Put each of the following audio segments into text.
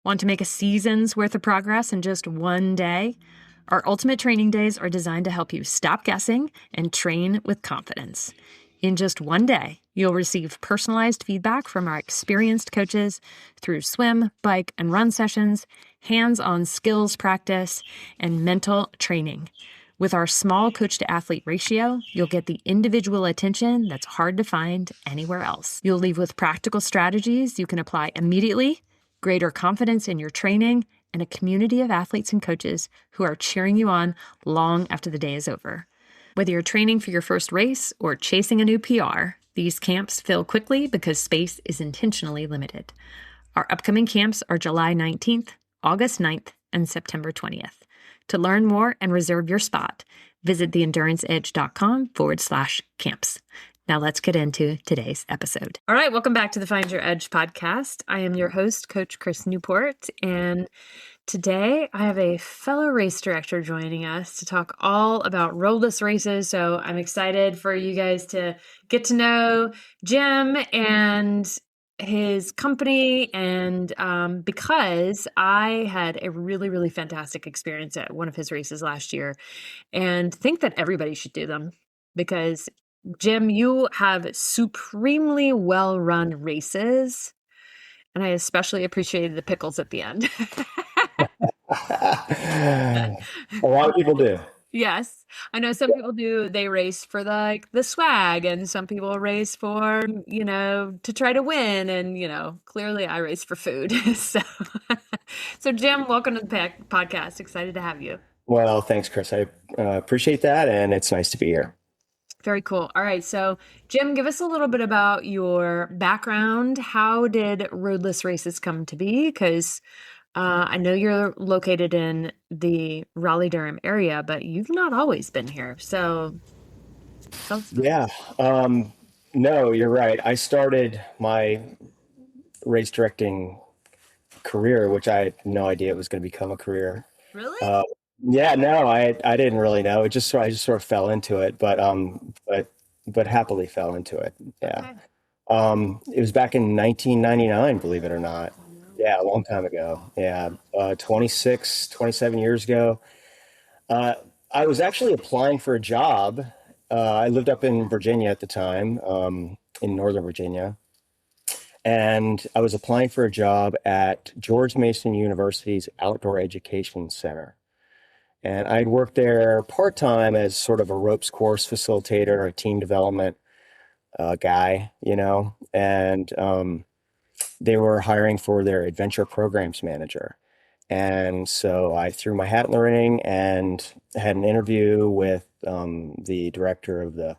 Want to make a season's worth of progress in just one day? Our Ultimate Training Days are designed to help you stop guessing and train with confidence. In just one day, you'll receive personalized feedback from our experienced coaches through swim, bike, and run sessions, hands-on skills practice, and mental training. With our small coach-to-athlete ratio, you'll get the individual attention that's hard to find anywhere else. You'll leave with practical strategies you can apply immediately, greater confidence in your training, and a community of athletes and coaches who are cheering you on long after the day is over. Whether you're training for your first race or chasing a new PR, these camps fill quickly because space is intentionally limited. Our upcoming camps are July 19th, August 9th, and September 20th. To learn more and reserve your spot, visit theenduranceedge.com/camps. Now let's get into today's episode. All right, welcome back to the Find Your Edge podcast. I am your host, Coach Chris Newport, and today I have a fellow race director joining us to talk all about roadless races. So I'm excited for you guys to get to know Jim and his company, and because I had a really, really fantastic experience at one of his races last year and think that everybody should do them because Jim, you have supremely well-run races, and I especially appreciated the pickles at the end. A lot of people do. Yes. I know some people do, they race for the swag, and some people race for, to try to win. And, clearly I race for food. So Jim, welcome to the podcast. Excited to have you. Well, thanks, Chris. I appreciate that. And it's nice to be here. Very cool. All right. So Jim, give us a little bit about your background. How did Roadless Races come to be? Because I know you're located in the Raleigh-Durham area, but you've not always been here. So. Yeah. No, you're right. I started my race directing career, which I had no idea it was going to become a career. Really? Yeah, no, I didn't really know. I just sort of fell into it, but happily fell into it. Yeah. Okay. It was back in 1999, believe it or not. Yeah, a long time ago. Yeah, 26, 27 years ago. I was actually applying for a job. I lived up in Virginia at the time, in Northern Virginia. And I was applying for a job at George Mason University's Outdoor Education Center. And I'd worked there part-time as sort of a ropes course facilitator, a team development guy, and they were hiring for their adventure programs manager. And so I threw my hat in the ring and had an interview with the director of the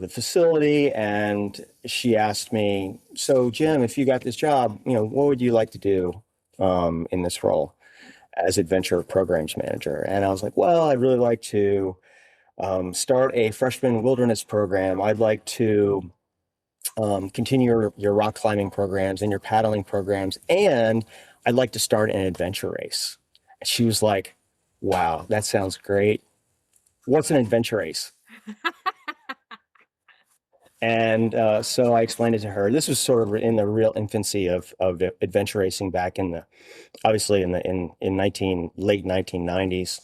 facility, and she asked me, "So Jim, if you got this job, what would you like to do in this role as adventure programs manager?" And I was like, "Well, I'd really like to start a freshman wilderness program. I'd like to continue your rock climbing programs and your paddling programs, and I'd like to start an adventure race." And she was like, "Wow, that sounds great. What's an adventure race?" And so I explained it to her. This was sort of in the real infancy of adventure racing back in obviously in late 1990s.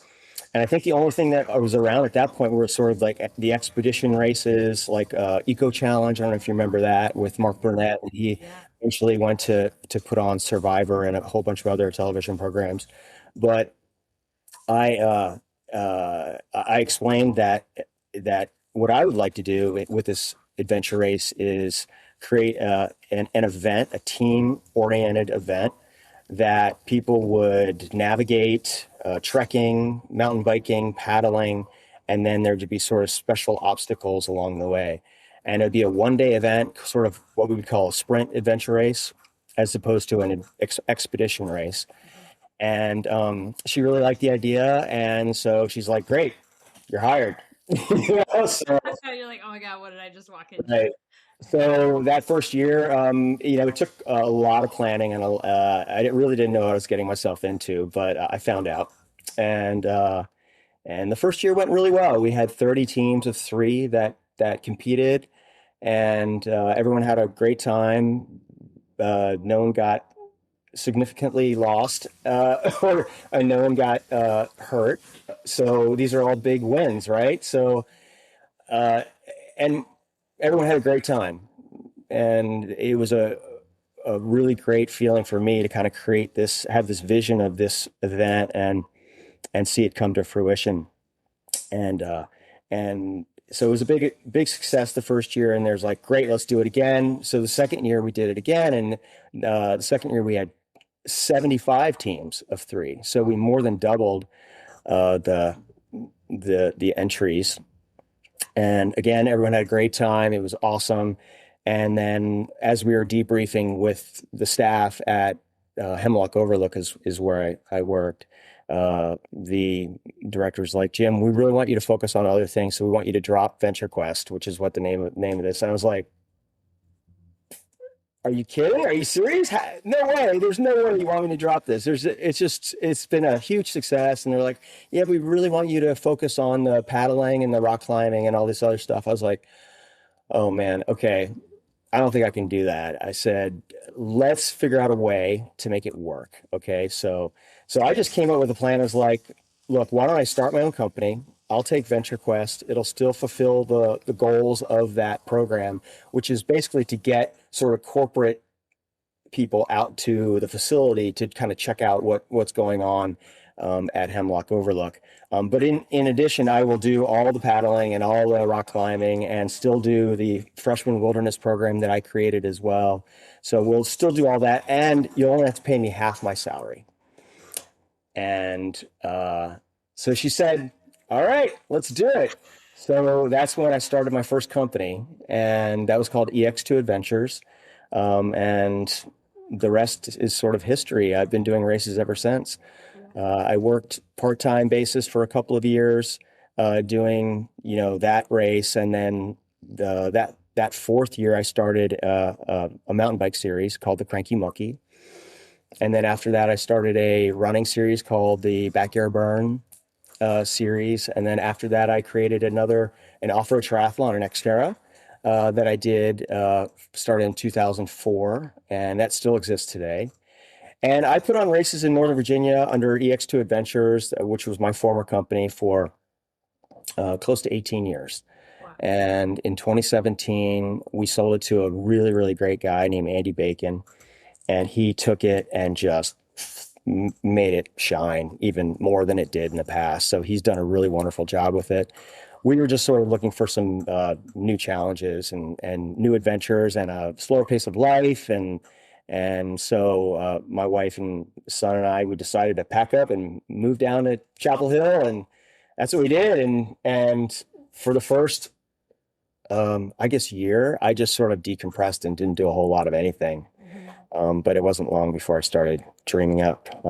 And I think the only thing that was around at that point were sort of like the expedition races, like Eco Challenge. I don't know if you remember that with Mark Burnett. And he eventually went to put on Survivor and a whole bunch of other television programs. But I explained that what I would like to do with this adventure race is create an event, a team-oriented event that people would navigate, trekking, mountain biking, paddling, and then there'd be sort of special obstacles along the way. And it'd be a one-day event, sort of what we would call a sprint adventure race, as opposed to an expedition race. And she really liked the idea, and so she's like, "Great, you're hired." So you're like, "Oh my God, what did I just walk into?" Right. So that first year, it took a lot of planning, and I really didn't know what I was getting myself into, but I found out. And the first year went really well. We had 30 teams of 3 that competed, and everyone had a great time. No one got significantly lost, or no one got hurt. So these are all big wins, right? So uh, and everyone had a great time, and it was a really great feeling for me to kind of create this, have this vision of this event, and see it come to fruition. And and so it was a big success the first year, and there's like, great, let's do it again. So the second year we did it again, and the second year we had 75 teams of three, so we more than doubled the the entries. And again, everyone had a great time. It was awesome. And then as we were debriefing with the staff at Hemlock Overlook, is where I worked, the director's like, Jim, we really want you to focus on other things. So we want you to drop Venture Quest, which is what the name of this. And I was like, are you kidding? Are you serious? No way. There's no way you want me to drop this. It's been a huge success. And they're like, yeah, we really want you to focus on the paddling and the rock climbing and all this other stuff. I was like, oh man, okay. I don't think I can do that. I said, let's figure out a way to make it work. Okay. So I just came up with a plan. I was like, look, why don't I start my own company? I'll take Venture Quest. It'll still fulfill the goals of that program, which is basically to get sort of corporate people out to the facility to kind of check out what's going on at Hemlock Overlook. But in addition, I will do all the paddling and all the rock climbing, and still do the freshman wilderness program that I created as well. So we'll still do all that, and you'll only have to pay me half my salary. And so she said, all right, let's do it. So that's when I started my first company, and that was called EX2 Adventures. And the rest is sort of history. I've been doing races ever since. I worked part-time basis for a couple of years, doing, that race. And then that fourth year, I started a mountain bike series called the Cranky Monkey. And then after that, I started a running series called the Backyard Burn series. And then after that, I created an off-road triathlon, an Xterra, that I did, started in 2004, and that still exists today. And I put on races in Northern Virginia under EX2 Adventures, which was my former company, for close to 18 years. Wow. And in 2017, we sold it to a really, really great guy named Andy Bacon. And he took it and just made it shine even more than it did in the past. So he's done a really wonderful job with it. We were just sort of looking for some new challenges and new adventures and a slower pace of life. And so my wife and son and I, we decided to pack up and move down to Chapel Hill, and that's what we did. And for the first, I guess, year, I just sort of decompressed and didn't do a whole lot of anything. But it wasn't long before I started dreaming up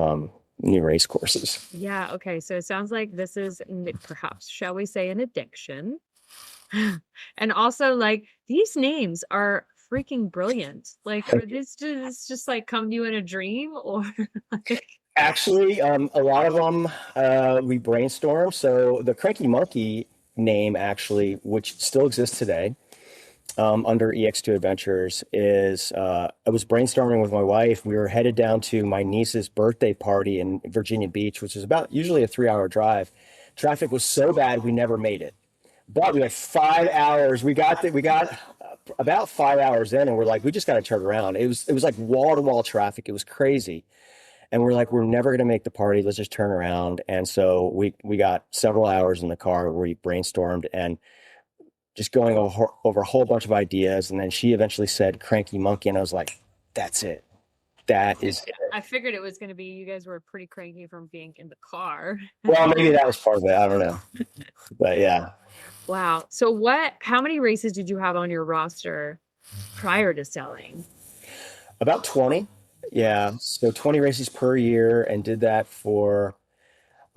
new race courses. Yeah. Okay. So it sounds like this is perhaps, shall we say, an addiction. And also, like, these names are freaking brilliant. Like, are this just like come to you in a dream, or like... Actually, a lot of them we brainstorm. So the Cranky Monkey name, actually, which still exists today, under EX2 Adventures, is I was brainstorming with my wife. We were headed down to my niece's birthday party in Virginia Beach, which is about usually a 3-hour drive. Traffic was so bad we never made it, but we had 5 hours. We got about 5 hours in, and we're like, we just got to turn around. It was like wall to wall traffic. It was crazy. And we're like, we're never going to make the party. Let's just turn around. And so we got several hours in the car where we brainstormed and just going over a whole bunch of ideas. And then she eventually said Cranky Monkey. And I was like, that's it. That is it. I figured it was going to be, you guys were pretty cranky from being in the car. Well, maybe that was part of it. I don't know. But yeah. Wow. So how many races did you have on your roster prior to selling? About 20. Yeah. So 20 races per year, and did that for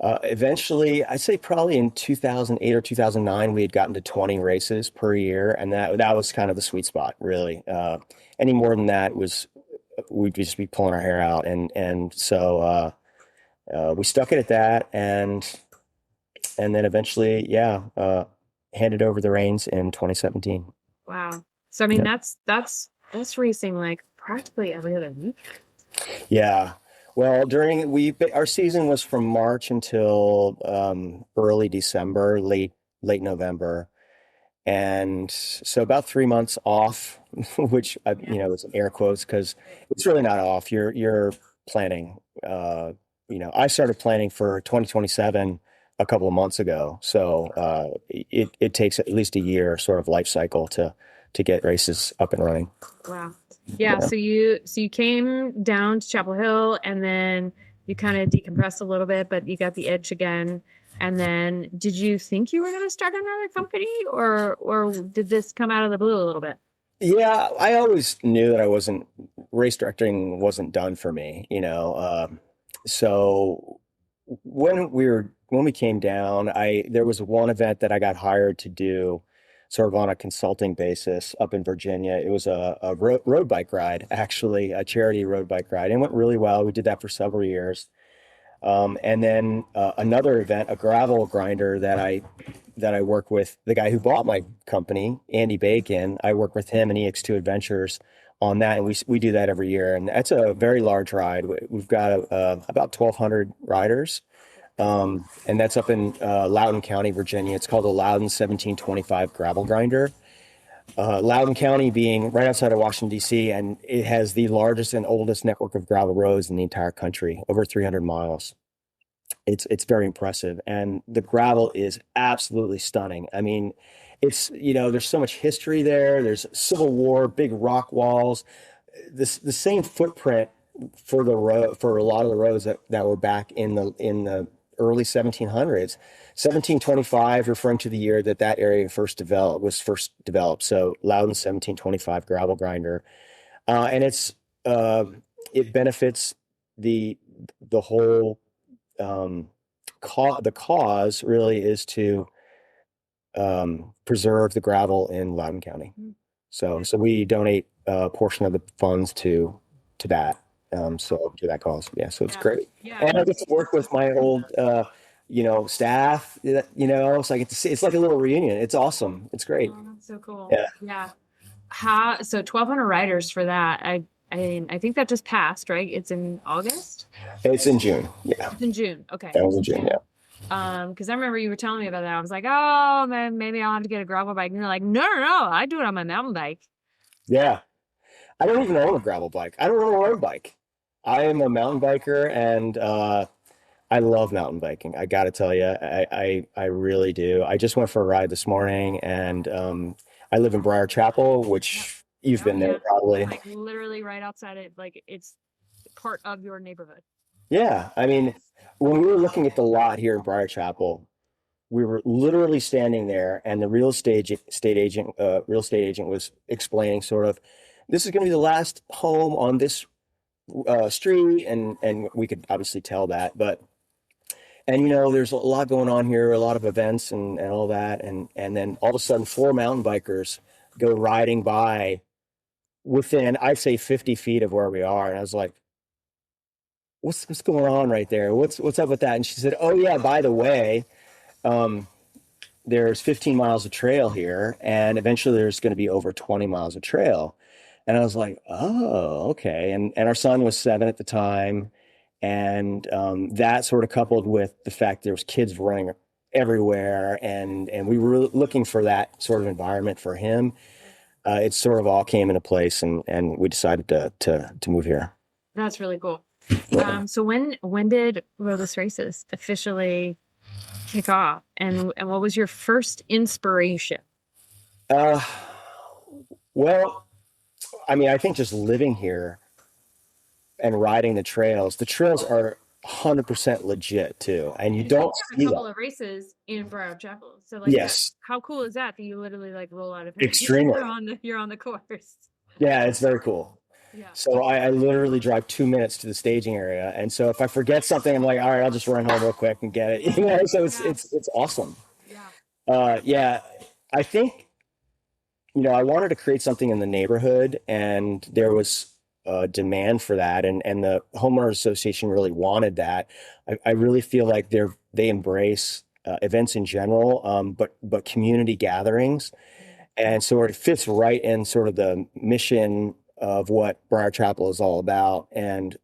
eventually, I'd say probably in 2008 or 2009, we had gotten to 20 races per year. And that was kind of the sweet spot, really. Any more than that we'd just be pulling our hair out. And so we stuck it at that. And then eventually, handed over the reins in 2017. Wow. So, I mean, that's racing like practically every other week. Yeah. Well, our season was from March until early December, late November, and so about 3 months off, which Yeah. is in air quotes because it's really not off. You're planning. I started planning for 2027 a couple of months ago, so it takes at least a year sort of life cycle to get races up and running. Wow. Yeah, Yeah. so you came down to Chapel Hill and then you kind of decompressed a little bit, but you got the itch again. And then did you think you were going to start another company or did this come out of the blue a little bit? Yeah, I always knew that I wasn't race directing wasn't done for me, you know. So when we came down, I there was one event that I got hired to do sort of on a consulting basis up in Virginia. It was a road bike ride, actually, a charity road bike ride. It went really well. We did that for several years. And then another event, a gravel grinder that I work with, the guy who bought my company, Andy Bacon. I work with him and EX2 Adventures on that, and we do that every year, and that's a very large ride. We've got about 1,200 riders, and that's up in Loudoun County, Virginia. It's called the Loudoun 1725 Gravel Grinder. Loudoun County being right outside of Washington, D.C., and it has the largest and oldest network of gravel roads in the entire country, over 300 miles. It's very impressive, and the gravel is absolutely stunning. I mean, there's so much history there. There's Civil War, big rock walls, the same footprint for the road for a lot of the roads that were back in the early 1700s. 1725, referring to the year that area first developed. So Loudon 1725 gravel grinder, and it benefits the the whole the cause really is to preserve the gravel in Loudoun County. So we donate a portion of the funds to that. So to that cause. Yeah. So it's Yeah. great. Yeah, And I get that's to work with my old, staff, so I get to see, it's like a little reunion. It's awesome. It's great. oh, that's so cool. Yeah. Yeah. So 1,200 riders for that. I think that just passed, right? It's in August? It's in June. Yeah. It's in June. Okay. That was It's in in June. Yeah. June. Because I remember you were telling me about that. I was like, oh man, maybe I'll have to get a gravel bike. And you're like, no, no, no, I do it on my mountain bike. Yeah. I don't even own a gravel bike. I don't own a road bike. I am a mountain biker, and I love mountain biking. I got to tell you, I really do. I just went for a ride this morning, and I live in Briar Chapel, Yep. which you've Oh been there yeah. probably. Like literally right outside it. Like it's part of your neighborhood. Yeah, I mean, when we were looking at the lot here in Briar Chapel, we were literally standing there, and the real estate agent was explaining sort of, this is going to be the last home on this street, and we could obviously tell that, but and there's a lot going on here, a lot of events and all that, and then all of a sudden, four mountain bikers go riding by within, I'd say, 50 feet of where we are, and I was like, what's going on right there? What's up with that? And she said, oh yeah, by the way, um, there's 15 miles of trail here, and eventually there's going to be over 20 miles of trail. And I was like, oh, okay. And our son was 7 at the time. And that sort of coupled with the fact there was kids running everywhere, and we were looking for that sort of environment for him. It sort of all came into place, and we decided to move here. That's really cool. Yeah. So when did Roadless Races officially kick off? And what was your first inspiration? Uh, well, I mean, I think just living here and riding the trails are 100% legit too, and you You did don't have a see couple them. of races in Briar Chapel. So like that, Yes, how cool is that you literally like roll out of here? extremely. You're on the course. Yeah, it's very cool. Yeah. So I literally drive 2 minutes to the staging area, and so if I forget something, I'm like, all right, I'll just run home real quick and get it. So it's Yeah. it's awesome. Yeah. Yeah, I think I wanted to create something in the neighborhood, and there was a demand for that, and the homeowners association really wanted that. I really feel like they embrace events in general, but community gatherings, and so it fits right in sort of the mission of what Briar Chapel is all about. And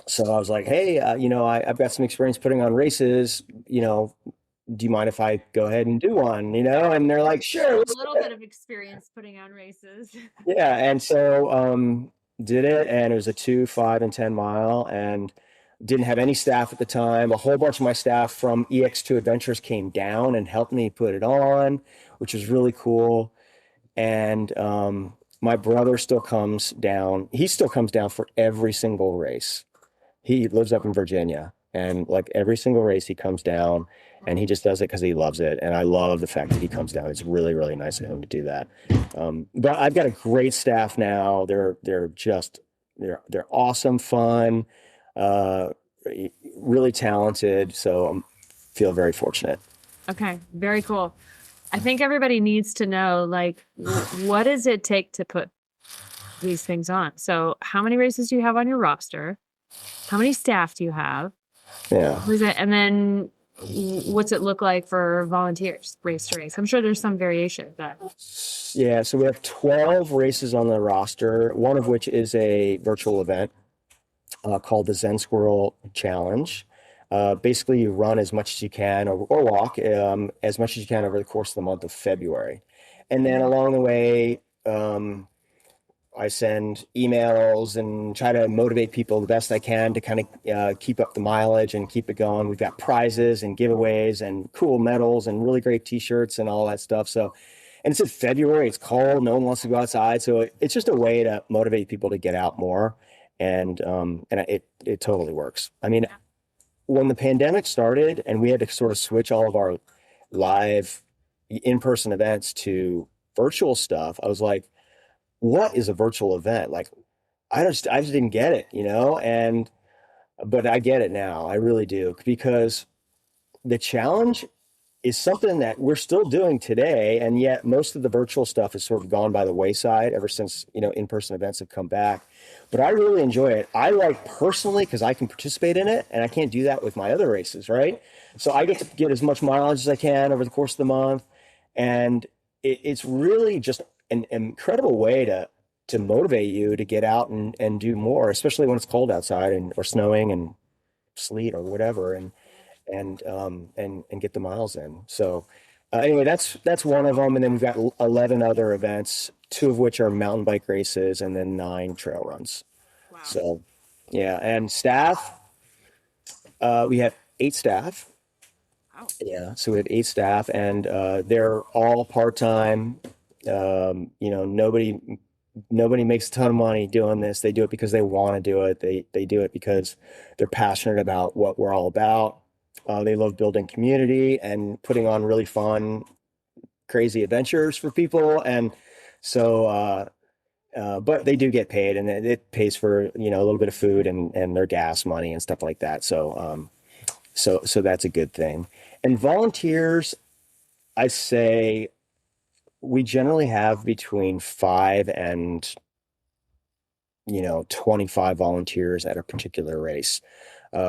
so I was like, hey, I've got some experience putting on races. Do you mind if I go ahead and do one? And they're like, sure, A little bit of experience putting on races. yeah. And so did it, and it was a 2, 5, and 10 mile, and didn't have any staff at the time. A whole bunch of my staff from EX2 Adventures came down and helped me put it on, which was really cool. And my brother still comes down. He still comes down for every single race. He lives up in Virginia, and like every single race he comes down, and he just does it because he loves it. And I love the fact that he comes down. It's really, really nice of him to do that. But I've got a great staff now. They're awesome, fun, uh, really talented. So I feel very fortunate. Okay, very cool. I think everybody needs to know, like, what does it take to put these things on? So how many races do you have on your roster? How many staff do you have? Yeah. And then what's it look like for volunteers, race to race? I'm sure there's some variation, but Yeah, so we have 12 races on the roster, one of which is a virtual event called the Zen Squirrel Challenge. Basically, you run as much as you can or walk as much as you can over the course of the month of February. And then along the way, I send emails and try to motivate people the best I can to kind of keep up the mileage and keep it going. We've got prizes and giveaways and cool medals and really great t-shirts and all that stuff. So, and it's in February, it's cold, no one wants to go outside. So it's just a way to motivate people to get out more. And it totally works. I mean, when the pandemic started and we had to sort of switch all of our live in-person events to virtual stuff, I was like, what is a virtual event? Like, I just didn't get it, but I get it now. I really do, because the challenge is something that we're still doing today. And yet most of the virtual stuff has sort of gone by the wayside ever since, in-person events have come back. But I really enjoy it. I like personally, because I can participate in it, and I can't do that with my other races, right? So I get to get as much mileage as I can over the course of the month. And it's really just an incredible way to motivate you to get out and do more, especially when it's cold outside or snowing and sleet or whatever, and get the miles in. So anyway, that's one of them. And then we've got 11 other events, 2 of which are mountain bike races, and then 9 trail runs. wow. So yeah, and staff, we have 8 staff. Wow. Yeah, so we have 8 staff, and they're all part-time. Nobody makes a ton of money doing this. They do it because they want to do it. They do it because they're passionate about what we're all about. They love building community and putting on really fun, crazy adventures for people. And so, but they do get paid, and it pays for, a little bit of food and their gas money and stuff like that. So, so that's a good thing. And volunteers, I say we generally have between 5 and 25 volunteers at a particular race.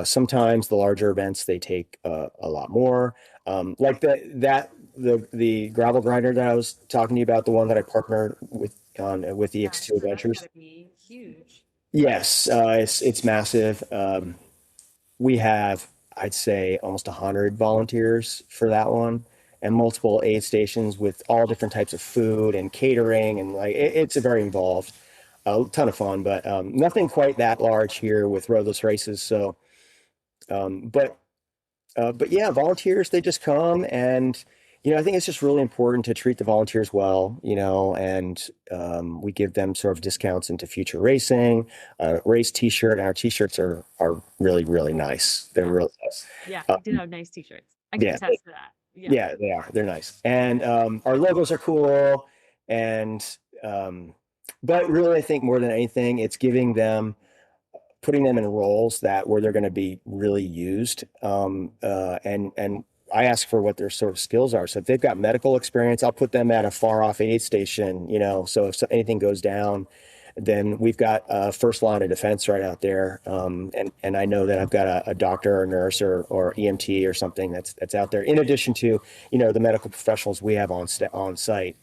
Sometimes the larger events, they take a lot more. Like the gravel grinder that I was talking to you about, the one that I partnered with with EX2 Adventures. That's gonna be huge. Yes, it's massive. We have, I'd say, almost 100 volunteers for that one, and multiple aid stations with all different types of food and catering, and like it's a very involved, a ton of fun, but nothing quite that large here with Roadless Races. So, but yeah, volunteers, they just come, and I think it's just really important to treat the volunteers well, and we give them sort of discounts into future racing, race t-shirt, and our t-shirts are really, really nice. They're really nice. Yeah, I do have nice t-shirts. I can attest to that. Yeah, they are. They're nice. And our logos are cool. And but really, I think more than anything, it's putting them in roles where they're going to be really used. And I ask for what their sort of skills are. So if they've got medical experience, I'll put them at a far off aid station, so if anything goes down, then we've got a first line of defense right out there. And I know that I've got a doctor or nurse or EMT or something that's out there, in addition to, the medical professionals we have on site.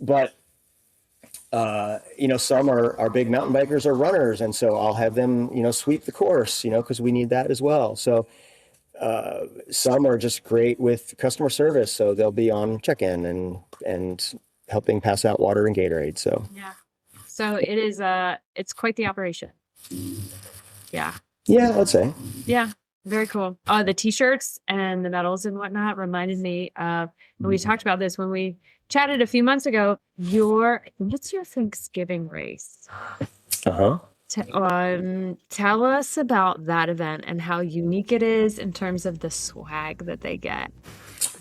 But Some are big mountain bikers or runners, and so I'll have them, sweep the course, because we need that as well. So some are just great with customer service, so they'll be on check-in and helping pass out water and Gatorade. So Yeah. So it is it's quite the operation. Yeah. yeah, I'd say. Yeah. Very cool. The t-shirts and the medals and whatnot reminded me of when we talked about this when we chatted a few months ago. What's your Thanksgiving race? Uh-huh. Tell us about that event and how unique it is in terms of the swag that they get.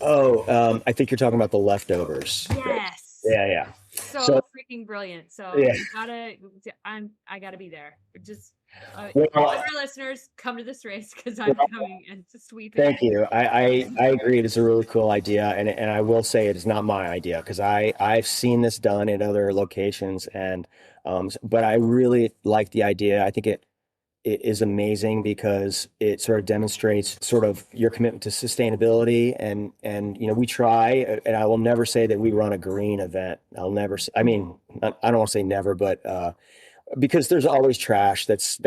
Oh, I think you're talking about the leftovers. Yes. Yeah, yeah. So freaking brilliant. So Yeah. I gotta be there. Just Well, all of our listeners come to this race because I'm coming and to sweep it. Thank you. I agree. It is a really cool idea, and I will say it is not my idea because I've seen this done in other locations, and but I really like the idea. I think it is amazing because it sort of demonstrates sort of your commitment to sustainability, and we try, and I will never say that we run a green event. I'll never. I mean, I don't want to say never, but because there's always trash that's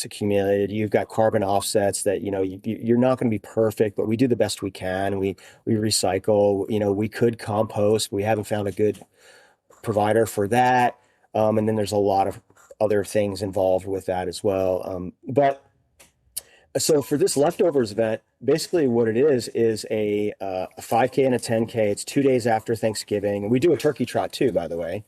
accumulated. You've got carbon offsets that you're not going to be perfect, but we do the best we can. We recycle. We could compost. We haven't found a good provider for that, and then there's a lot of other things involved with that as well. But so for this leftovers event, basically what it is a 5K and a 10K. It's 2 days after Thanksgiving. We do a turkey trot too, by the way.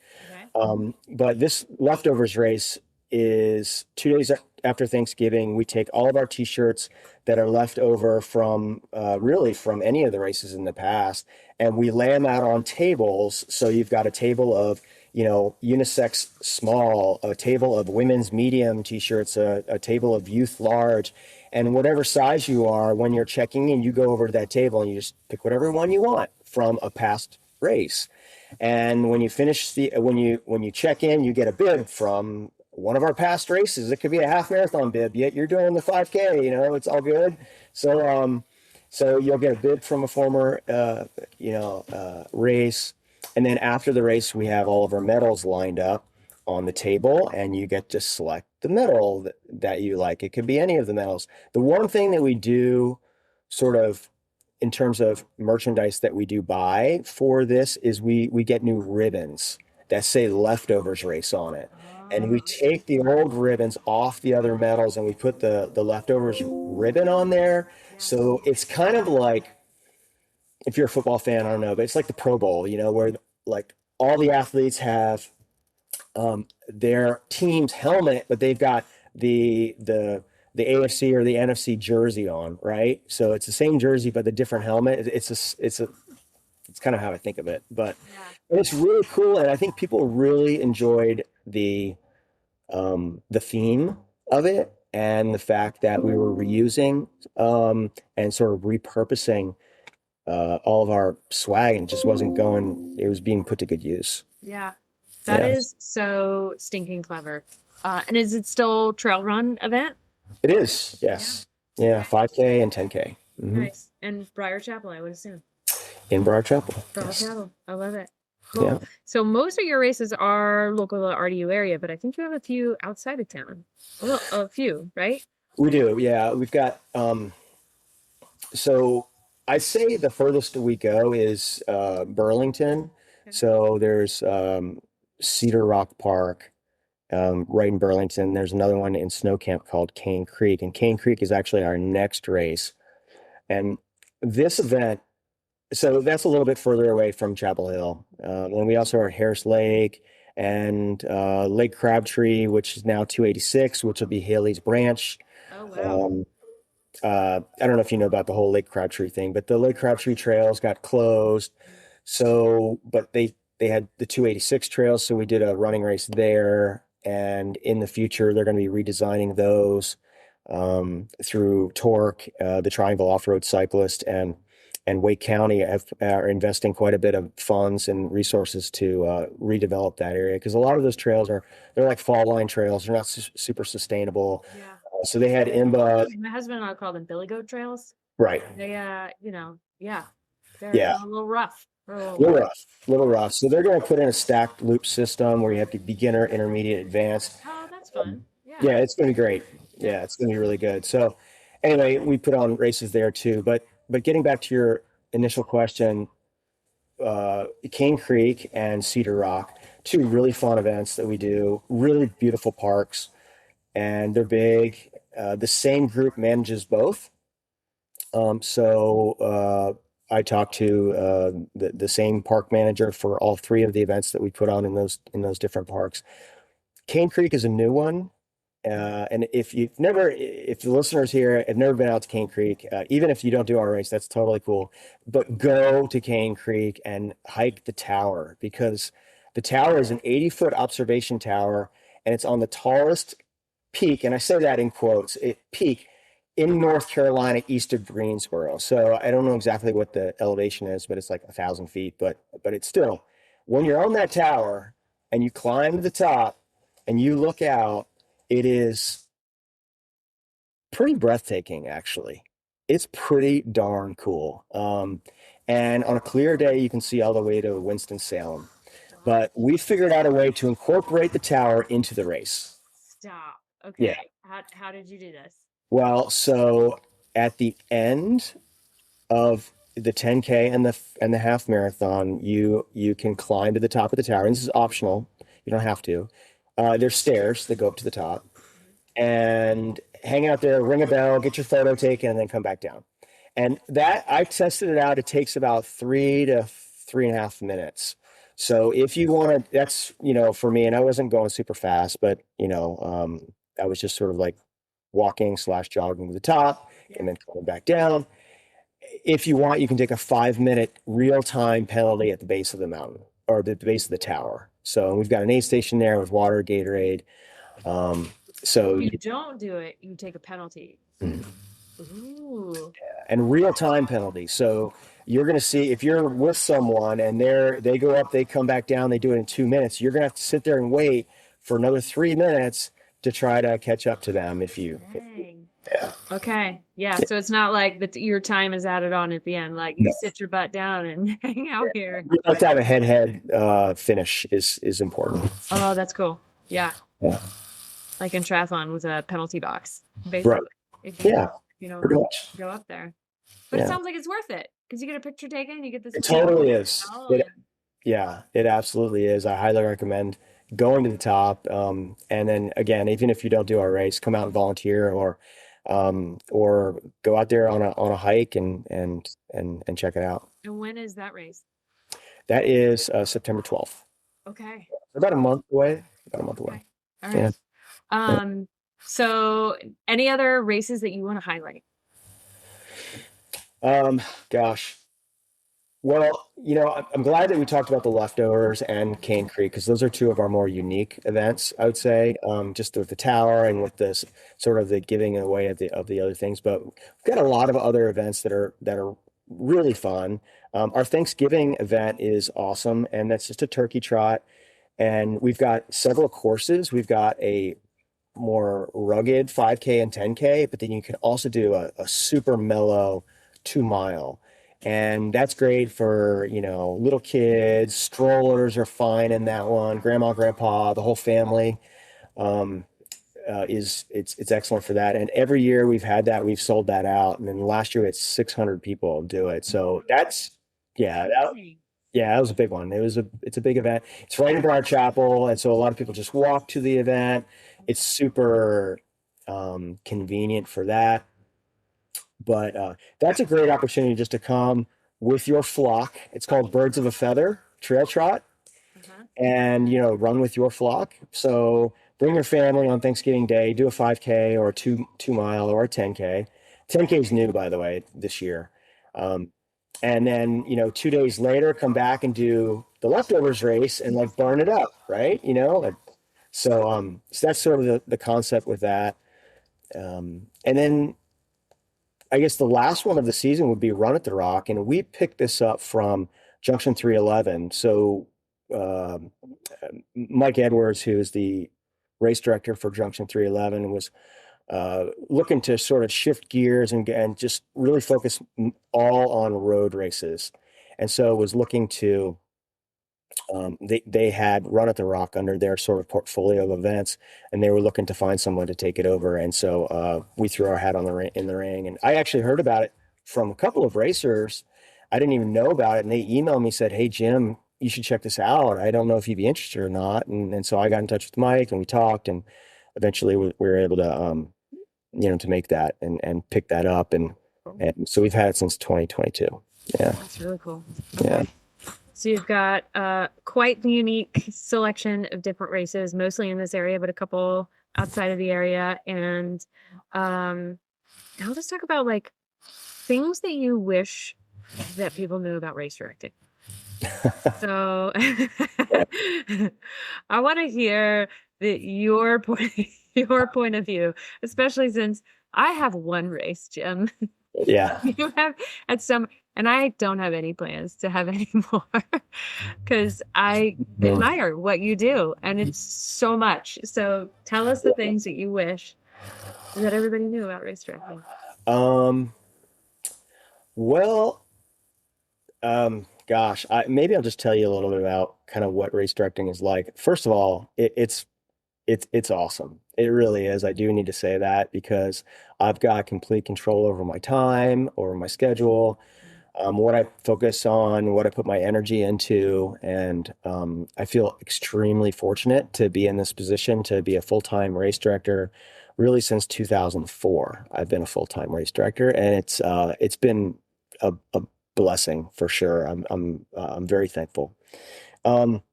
But this leftovers race is 2 days after Thanksgiving. We take all of our t-shirts that are left over from really from any of the races in the past, and we lay them out on tables. So you've got a table of, unisex small, a table of women's medium t-shirts, a table of youth large, and whatever size you are, when you're checking in, you go over to that table and you just pick whatever one you want from a past race. And when you finish when you check in, you get a bib from one of our past races. It could be a half marathon bib. Yet you're doing the 5K. It's all good. So you'll get a bib from a former race, and then after the race, we have all of our medals lined up on the table, and you get to select the medal that you like. It could be any of the medals. The one thing that we do, sort of, in terms of merchandise that we do buy for this, is we get new ribbons that say leftovers race on it. And we take the old ribbons off the other medals and we put the leftovers ribbon on there. So it's kind of like, if you're a football fan, I don't know, but it's like the Pro Bowl, where like all the athletes have their team's helmet, but they've got the AFC or the NFC jersey on, right? So it's the same jersey, but the different helmet. It's kind of how I think of it, but it's really cool. And I think people really enjoyed the theme of it and the fact that we were reusing and sort of repurposing all of our swag, and just wasn't going, it was being put to good use. Yeah. That is so stinking clever. And is it still trail run event? It is, yes. Yeah, 5K and 10K. Mm-hmm. Nice. And Briar Chapel, I would assume. In Briar Chapel. Briar Chapel. I love it. Cool. Yeah. So most of your races are local to the RDU area, but I think you have a few outside of town. Well, a few, right? We do, yeah. We've got, so I'd say the furthest we go is Burlington. Okay. So there's Cedar Rock Park, right in Burlington. There's another one in Snow Camp called Cane Creek, and Cane Creek is actually our next race. And this event, so that's a little bit further away from Chapel Hill. And we also are at Harris Lake and Lake Crabtree, which is now 286, which will be Haley's Branch. Oh, wow. I don't know if you know about the whole Lake Crabtree thing, but the Lake Crabtree trails got closed. So, but they had the 286 trails, so we did a running race there. And in the future, they're going to be redesigning those through Torque, the Triangle Off-Road Cyclist, and Wake County are investing quite a bit of funds and resources to redevelop that area, because a lot of those trails they're like fall line trails. They're not super sustainable. Yeah. So they had IMBA. My husband and I call them Billy Goat trails. Right. They, they're a little rough. Oh, Little rough, little rough. So they're going to put in a stacked loop system where you have the beginner, intermediate, advanced. oh, that's Um, fun. Yeah. yeah, it's going to be great. Yeah. Yeah, it's going to be really good. So anyway, we put on races there too. But getting back to your initial question, Cane Creek and Cedar Rock, two really fun events that we do. Really beautiful parks, and they're big. The same group manages both. I talked to the same park manager for all three of the events that we put on in those different parks. Cane Creek is a new one. And if the listeners here have never been out to Cane Creek, even if you don't do our race, that's totally cool. But go to Cane Creek and hike the tower, because the tower is an 80-foot observation tower, and it's on the tallest peak, and I say that in quotes, peak in North Carolina, east of Greensboro. So I don't know exactly what the elevation is, but it's like 1,000 feet. But it's still, when you're on that tower and you climb to the top and you look out, it is pretty breathtaking, actually. It's pretty darn cool. And on a clear day, you can see all the way to Winston-Salem. But we figured out a way to incorporate the tower into the race. Stop. Yeah. Okay. How did you do this? Well, so at the end of the 10K and the half marathon, you can climb to the top of the tower. And this is optional. You don't have to. There's stairs that go up to the top, and hang out there, ring a bell, get your photo taken, and then come back down. And that, I tested it out. It takes about 3 to 3.5 minutes. So if you want to, that's, for me, and I wasn't going super fast, but, I was just sort of like walking / jogging to the top and then coming back down. If you want, you can take a 5-minute real-time penalty at the base of the mountain, or the base of the tower. So we've got an aid station there with water, Gatorade. So If you don't do it, you take a penalty. Mm. Ooh. And real-time penalty. So you're going to see, if you're with someone and they go up, they come back down, they do it in 2 minutes, you're going to have to sit there and wait for another 3 minutes to try to catch up to them if you. Dang. Yeah. Okay. Yeah. So it's not like your time is added on at the end. Like you No. sit your butt down and hang out here. We like to have a head finish is important. Oh, that's cool. Yeah. Yeah. Like in triathlon with a penalty box, basically. Right. If you, Yeah. you know, Pretty much. go up there. But Yeah. it sounds like it's worth it because you get a picture taken, you get this. It totally is. Oh, Yeah, it absolutely is. I highly recommend going to the top. And then again, even if you don't do our race, come out and volunteer, or go out there on a hike and check it out. and when is that race? That is September 12th. Okay. About a month away. About a month away. All right. Yeah. So any other races that you want to highlight? Gosh. Well, I'm glad that we talked about the leftovers and Cane Creek, because those are two of our more unique events, I would say, just with the tower and with this sort of the giving away of the other things. But we've got a lot of other events that are really fun. Our Thanksgiving event is awesome, and that's just a turkey trot. And we've got several courses. We've got a more rugged 5K and 10K, but then you can also do a super mellow 2 mile. And that's great for, little kids. Strollers are fine in that one. Grandma, grandpa, the whole family. It's excellent for that. And every year we've sold that out. And then last year we had 600 people do it. So that's, yeah, that was a big one. It's a big event. It's right in Broward Chapel. And so a lot of people just walk to the event. It's super convenient for that. But that's a great opportunity just to come with your flock. It's called Birds of a Feather Trail Trot, and run with your flock. So bring your family on Thanksgiving Day, do a 5K or a 2 mile or a 10K. 10K is new, by the way, this year. And then 2 days later, come back and do the leftovers race and like burn it up, right? So that's sort of the concept with that. And then I guess the last one of the season would be Run at the Rock, and we picked this up from Junction 311. So Mike Edwards, who is the race director for Junction 311, was looking to sort of shift gears and just really focus all on road races. And so was looking to, they had Run at the Rock under their sort of portfolio of events, and they were looking to find someone to take it over. And so we threw our hat on in the ring. And I actually heard about it from a couple of racers. I didn't even know about it, and they emailed me, said, "Hey Jim, you should check this out. I don't know if you'd be interested or not." And so I got in touch with Mike, and we talked, and eventually we were able to to make that and pick that up, and so we've had it since 2022. Yeah, That's really cool. yeah. So you've got quite the unique selection of different races, mostly in this area, but a couple outside of the area. And now let's talk about like things that you wish that people knew about race directing. So I want to hear your point of view, especially since I have one race, Jim. Yeah. You have at some, and I don't have any plans to have any more because I admire what you do, and it's so much. So tell us the things that you wish that everybody knew about race directing. Well, gosh, maybe I'll just tell you a little bit about kind of what race directing is like. First of all, it's awesome. It really is. I do need to say that because I've got complete control over my time, over my schedule, what I focus on, what I put my energy into, and I feel extremely fortunate to be in this position to be a full-time race director. Really, since 2004, I've been a full-time race director, and it's been a blessing for sure. I'm very thankful. It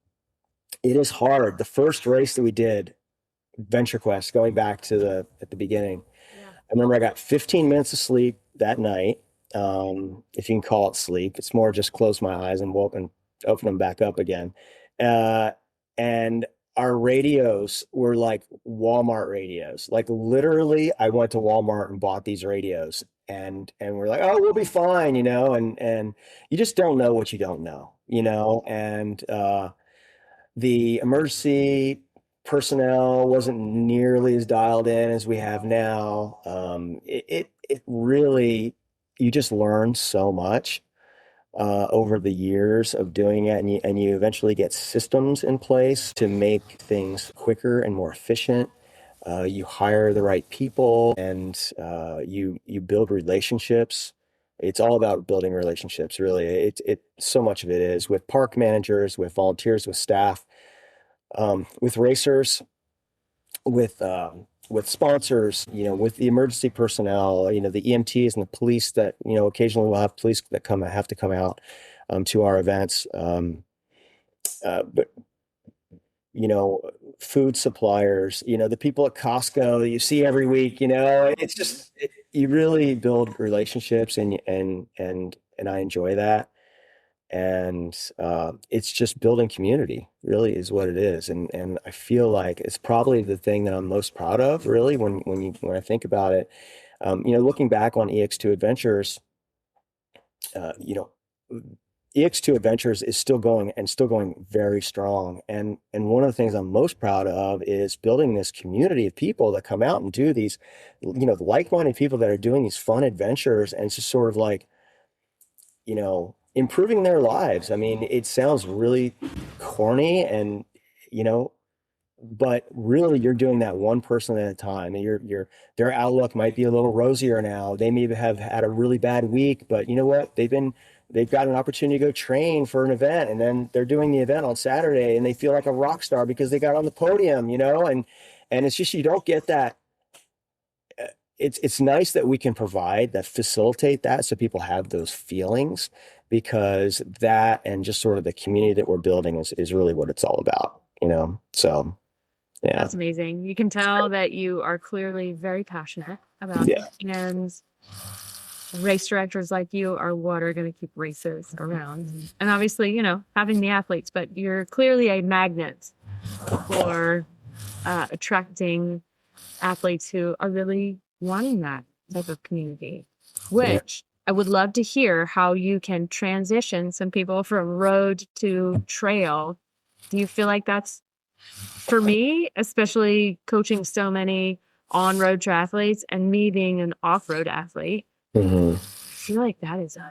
is hard. The first race that we did, Venture Quest, going back to at the beginning, Yeah. I remember I got 15 minutes of sleep that night. If you can call it sleep, it's more just close my eyes and woke and open them back up again. And our radios were like Walmart radios. Like literally, I went to Walmart and bought these radios, and we're like, oh, we'll be fine, and you just don't know what you don't know, and the emergency personnel wasn't nearly as dialed in as we have now. It really, you just learn so much over the years of doing it, and you eventually get systems in place to make things quicker and more efficient. You hire the right people, and you build relationships. It's all about building relationships, really. So much of it is with park managers, with volunteers, with staff, with racers, with sponsors, with the emergency personnel, the EMTs and the police that, occasionally we'll have police that have to come out to our events. But food suppliers, the people at Costco that you see every week, it's just, you really build relationships, and I enjoy that. And it's just building community, really, is what it is. And I feel like it's probably the thing that I'm most proud of, really, when I think about it. Looking back on EX2 Adventures, EX2 Adventures is still going very strong. And one of the things I'm most proud of is building this community of people that come out and do these, like-minded people that are doing these fun adventures, and it's just sort of like, improving their lives. I mean, it sounds really corny, and, but really you're doing that one person at a time, and their outlook might be a little rosier now. They maybe have had a really bad week, but you know what? They've got an opportunity to go train for an event, and then they're doing the event on Saturday, and they feel like a rock star because they got on the podium, and it's just, you don't get that. It's nice that we can facilitate that, so people have those feelings, because that, and just sort of the community that we're building is really what it's all about, so yeah. That's amazing. You can tell that you are clearly very passionate about it, and race directors like you are what are going to keep races around. And obviously, having the athletes, but you're clearly a magnet for attracting athletes who are really wanting that type of community, which I would love to hear how you can transition some people from road to trail. Do you feel like that's, for me, especially coaching so many on-road triathletes and me being an off-road athlete, feel like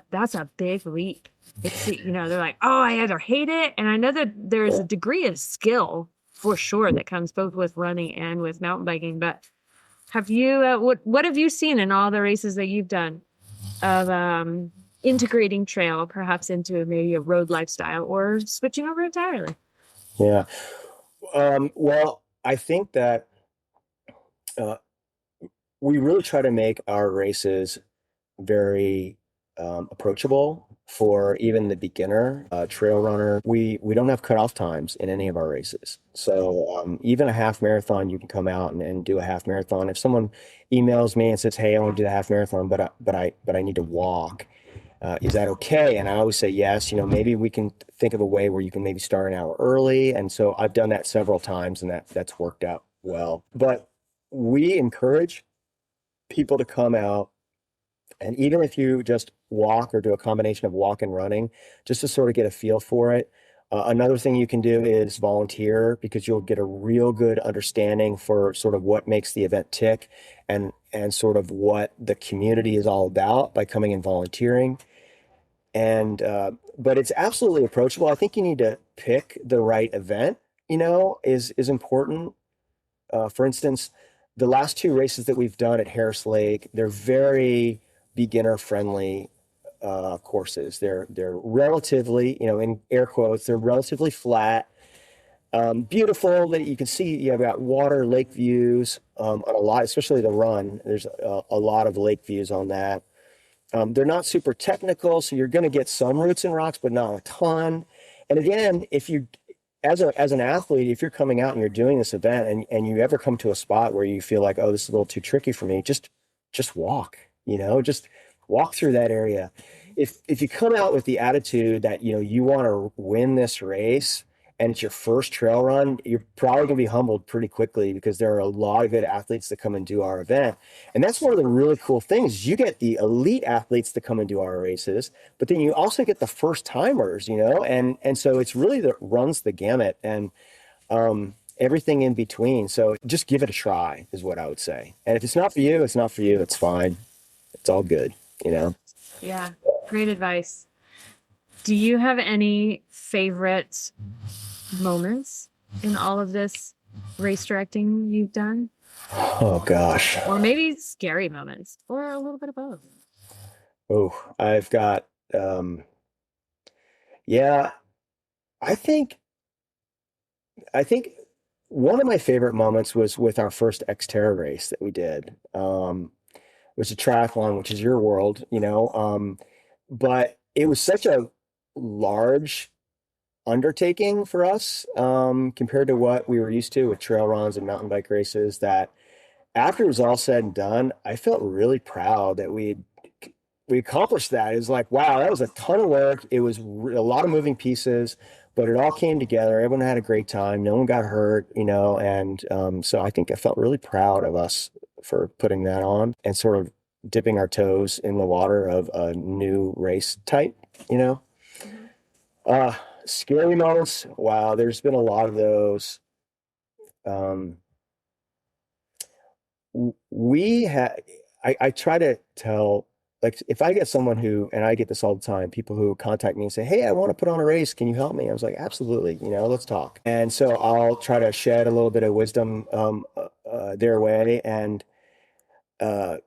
that's a big leap. It's, they're like, oh, I either hate it. And I know that there's a degree of skill for sure that comes both with running and with mountain biking. But have you, what have you seen in all the races that you've done of integrating trail perhaps into maybe a road lifestyle or switching over entirely? Yeah. Well, I think that uh, we really try to make our races very approachable for even the beginner trail runner. We don't have cutoff times in any of our races. So even a half marathon, you can come out and do a half marathon. If someone emails me and says, "Hey, I want to do the half marathon, but I need to walk," is that okay? And I always say yes. Maybe we can think of a way where you can maybe start an hour early. And so I've done that several times, and that's worked out well. But we encourage people to come out, and even if you just walk or do a combination of walk and running, just to sort of get a feel for it. Another thing you can do is volunteer, because you'll get a real good understanding for sort of what makes the event tick, and sort of what the community is all about by coming and volunteering. And but it's absolutely approachable. I think you need to pick the right event, is important. For instance, the last two races that we've done at Harris Lake, they're very beginner friendly courses. They're relatively, in air quotes, they're relatively flat, beautiful. That you can see, you've got water, lake views on a lot, especially the run. There's a lot of lake views on that. They're not super technical, so you're going to get some roots and rocks, but not a ton. And again, if you, as an athlete, if you're coming out and you're doing this event, and you ever come to a spot where you feel like, oh, this is a little too tricky for me, just walk, just walk through that area. If you come out with the attitude that, you want to win this race, and it's your first trail run, you're probably going to be humbled pretty quickly, because there are a lot of good athletes that come and do our event. And that's one of the really cool things. You get the elite athletes that come and do our races, but then you also get the first timers, and so it's really that runs the gamut, and everything in between. So just give it a try is what I would say. And if it's not for you, it's not for you. It's fine. It's all good. Yeah, great advice. Do you have any favorite moments in all of this race directing you've done? Oh gosh. Or maybe scary moments, or a little bit of both? Oh, I've got yeah, I think I think one of my favorite moments was with our first Xterra race that we did. It was a triathlon, which is your world. But it was such a large undertaking for us, compared to what we were used to with trail runs and mountain bike races, that after it was all said and done, I felt really proud that we accomplished that. It was like, wow, that was a ton of work. It was a lot of moving pieces, but it all came together. Everyone had a great time. No one got hurt. And so I think I felt really proud of us for putting that on and sort of dipping our toes in the water of a new race type. Uh, Scary moments. Wow, there's been a lot of those. Um, we had, I try to tell, like, if I get someone who, and I get this all the time, people who contact me and say, "Hey, I want to put on a race. Can you help me?" I was like, "Absolutely. Let's talk." And so I'll try to shed a little bit of wisdom their way. And uh,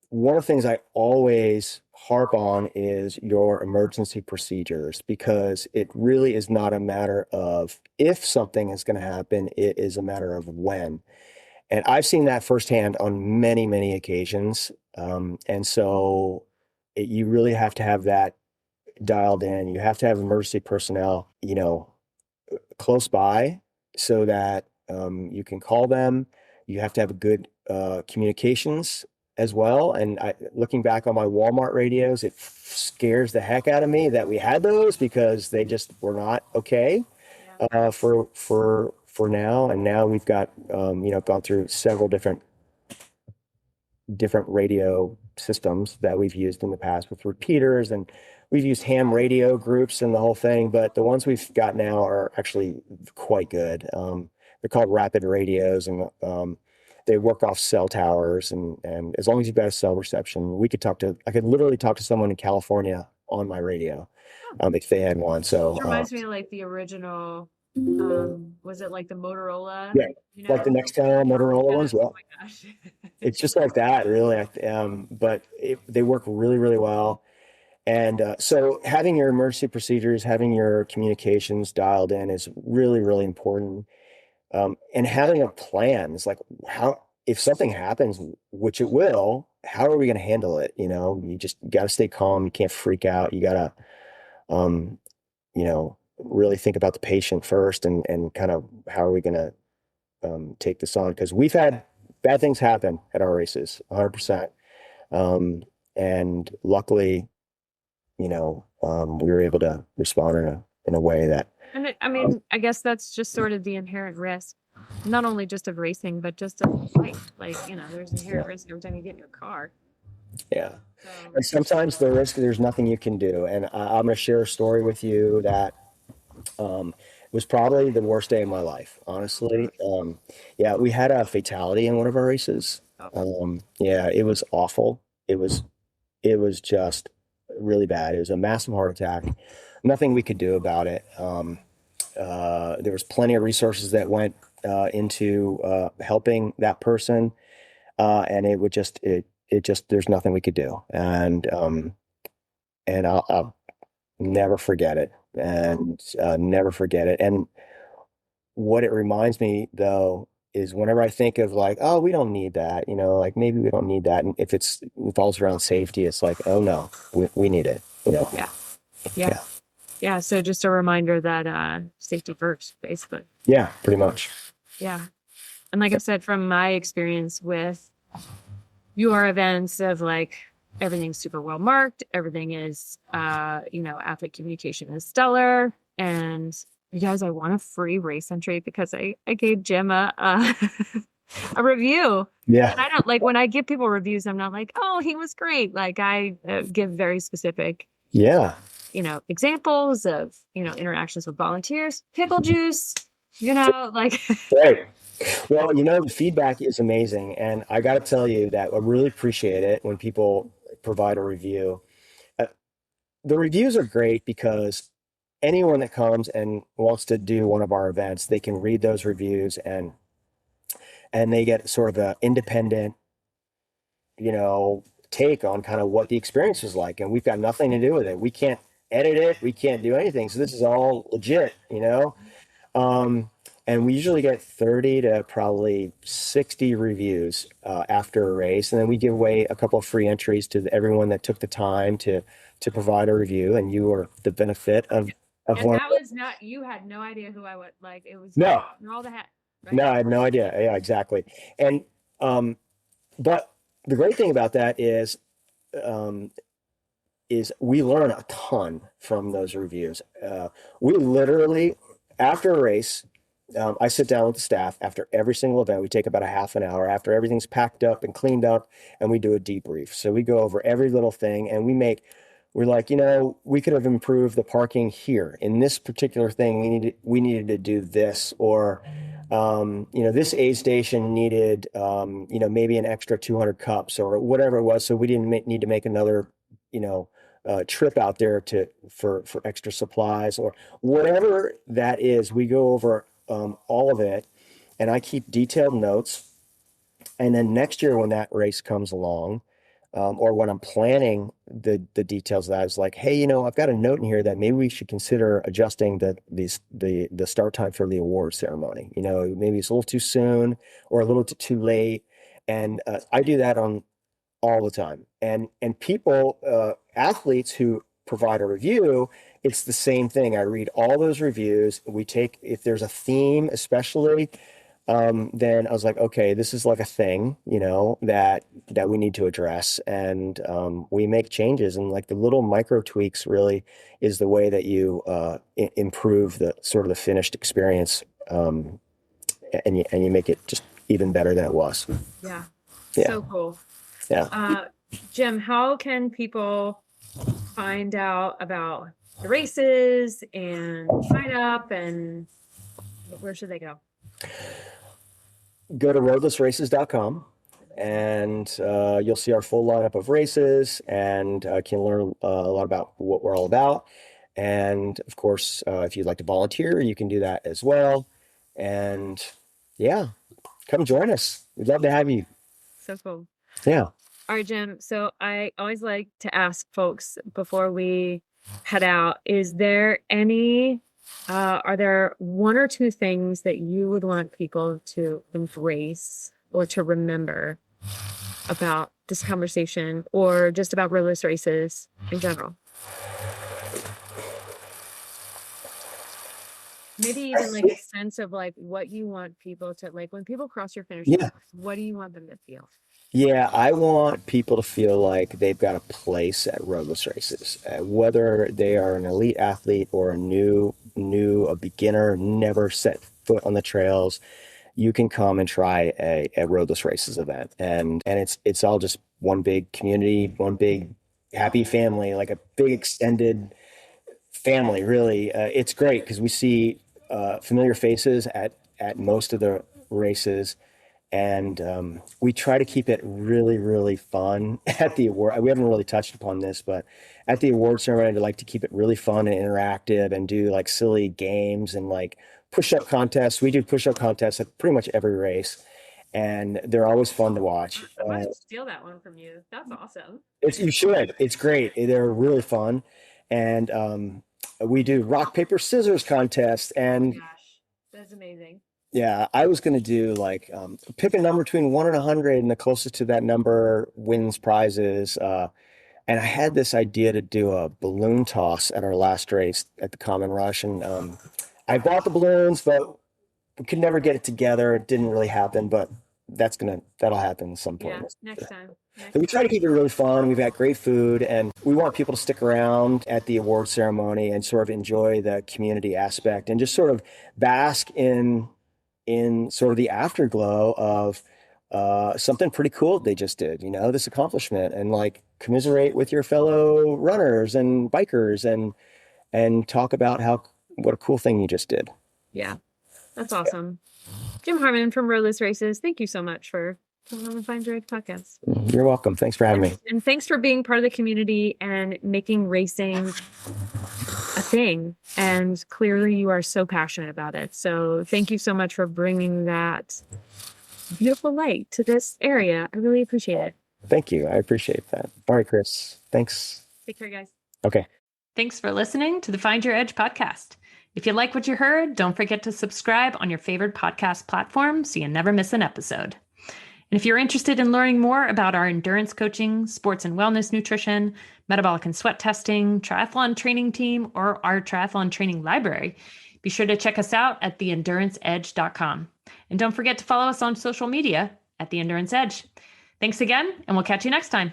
one of the things I always harp on is your emergency procedures, because it really is not a matter of if something is going to happen, it is a matter of when. And I've seen that firsthand on many, many occasions. And so you really have to have that dialed in. You have to have emergency personnel, close by, so that you can call them. You have to have a good communications as well. And looking back on my Walmart radios, it scares the heck out of me that we had those, because they just were not okay for now. And now we've got gone through several different radio systems that we've used in the past with repeaters, and we've used ham radio groups and the whole thing. But the ones we've got now are actually quite good. They're called rapid radios, and they work off cell towers, and as long as you've got a cell reception, I could literally talk to someone in California on my radio, if they had one. So, Which reminds me of like the original, was it like the Motorola, yeah, like the Nextel Motorola Yeah. ones. Oh Well, my gosh. it's just like that, really. But they work really, really well. And so having your emergency procedures, having your communications dialed in is really, really important. And having a plan is like, how, if something happens, which it will, how are we going to handle it? You just got to stay calm. You can't freak out. You got to, um, really think about the patient first, and kind of how are we going to take this on? Because we've had bad things happen at our races, 100%. And luckily, we were able to respond in a way that. And I mean, I guess that's just sort of the inherent risk, not only just of racing, but just of life. Like, there's inherent risk every time you get in your car. Yeah. So, And sometimes there's nothing you can do. And I'm going to share a story with you that was probably the worst day of my life, honestly. Yeah, we had a fatality in one of our races. Yeah, it was awful. It was just really bad. It was a massive heart attack. Nothing we could do about it. There was plenty of resources that went into helping that person, and it just there's nothing we could do. And I'll never forget it, and never forget it. And what it reminds me, though, is whenever I think of like, oh, we don't need that, like maybe we don't need that. And if it involves around safety, it's like, oh no, we need it. yeah. Yeah. Yeah. So just a reminder that safety first, basically. Yeah, pretty much. Yeah. And like I said, from my experience with your events of like everything's super well marked, everything is athlete communication is stellar. And you guys, I want a free race entry because I gave Jim a review. Yeah. And I don't like when I give people reviews, I'm not like, oh, he was great. Like I give very specific Yeah. examples of, interactions with volunteers, pickle juice, like. Right. Well, the feedback is amazing. And I got to tell you that I really appreciate it when people provide a review. Uh, the reviews are great because anyone that comes and wants to do one of our events, they can read those reviews, and they get sort of an independent, take on kind of what the experience is like. And we've got nothing to do with it. We can't edit it. We can't do anything. So this is all legit, and we usually get 30 to probably 60 reviews after a race. And then we give away a couple of free entries to everyone that took the time to provide a review. And you are the benefit of And one. that was not, you had no idea who I would like. It was No. all the hat. Right? No, I had no idea. Yeah, exactly. And, but the great thing about that is we learn a ton from those reviews. We literally, after a race, I sit down with the staff after every single event. We take about a half an hour after everything's packed up and cleaned up, and we do a debrief. So we go over every little thing, and we're like, we could have improved the parking here in this particular thing. We needed to do this, or this aid station needed, maybe an extra 200 cups or whatever it was. So we didn't need to make another, trip out there for extra supplies or whatever that is. We go over all of it, and I keep detailed notes. And then next year when that race comes along, or when I'm planning the details of that, I was like, hey, I've got a note in here that maybe we should consider adjusting the start time for the award ceremony. Maybe it's a little too soon or a little too late. And I do that on all the time. And people, athletes who provide a review, it's the same thing. I read all those reviews. If there's a theme, especially, then I was like, okay, this is like a thing, that we need to address, and we make changes, and like the little micro tweaks really is the way that you improve the sort of the finished experience, and you make it just even better than it was. Yeah. Yeah. So cool. Yeah. Jim, how can people find out about the races and sign up, and where should they go? go to roadlessraces.com and you'll see our full lineup of races and can learn a lot about what we're all about. And of course, if you'd like to volunteer, you can do that as well. And yeah, come join us. We'd love to have you. So cool. Yeah. All right, Jim. So I always like to ask folks before we head out, are there one or two things that you would want people to embrace or to remember about this conversation or just about roadless races in general? Maybe even like a sense of like what you want people to like when people cross your finish line, what do you want them to feel? Yeah, I want people to feel like they've got a place at roadless races, whether they are an elite athlete or a beginner, never set foot on the trails. You can come and try a roadless races event, and it's all just one big community, one big happy family, like a big extended family. Really, it's great because we see familiar faces at most of the races. And we try to keep it really, really fun at the award. We haven't really touched upon this, but at the award ceremony, I like to keep it really fun and interactive and do like silly games and like push-up contests. We do push-up contests at pretty much every race, and they're always fun to watch. I might steal that one from you. That's awesome. You should. It's great. They're really fun. And we do rock, paper, scissors contest. And oh gosh, that's amazing. Yeah, I was going to do like pick a number between 1 and 100, and the closest to that number wins prizes. And I had this idea to do a balloon toss at our last race at the Common Rush, and I bought the balloons, but we could never get it together. It didn't really happen, but that'll happen at some point. Yeah, next time. So we try to keep it really fun. We've got great food, and we want people to stick around at the award ceremony and sort of enjoy the community aspect and just sort of bask in sort of the afterglow of something pretty cool they just did, this accomplishment, and like commiserate with your fellow runners and bikers and talk about what a cool thing you just did. Yeah, that's awesome. Jim Harman from Roadless Races, thank you so much for coming on the Find Your Edge podcast. You're welcome. Thanks for having me. And thanks for being part of the community and making racing a thing. And clearly you are so passionate about it. So thank you so much for bringing that beautiful light to this area. I really appreciate it. Thank you. I appreciate that. All right, Chris. Thanks. Take care, guys. Okay. Thanks for listening to the Find Your Edge podcast. If you like what you heard, don't forget to subscribe on your favorite podcast platform so you never miss an episode. And if you're interested in learning more about our endurance coaching, sports and wellness nutrition, metabolic and sweat testing, triathlon training team, or our triathlon training library, be sure to check us out at theenduranceedge.com. And don't forget to follow us on social media at The Endurance Edge. Thanks again, and we'll catch you next time.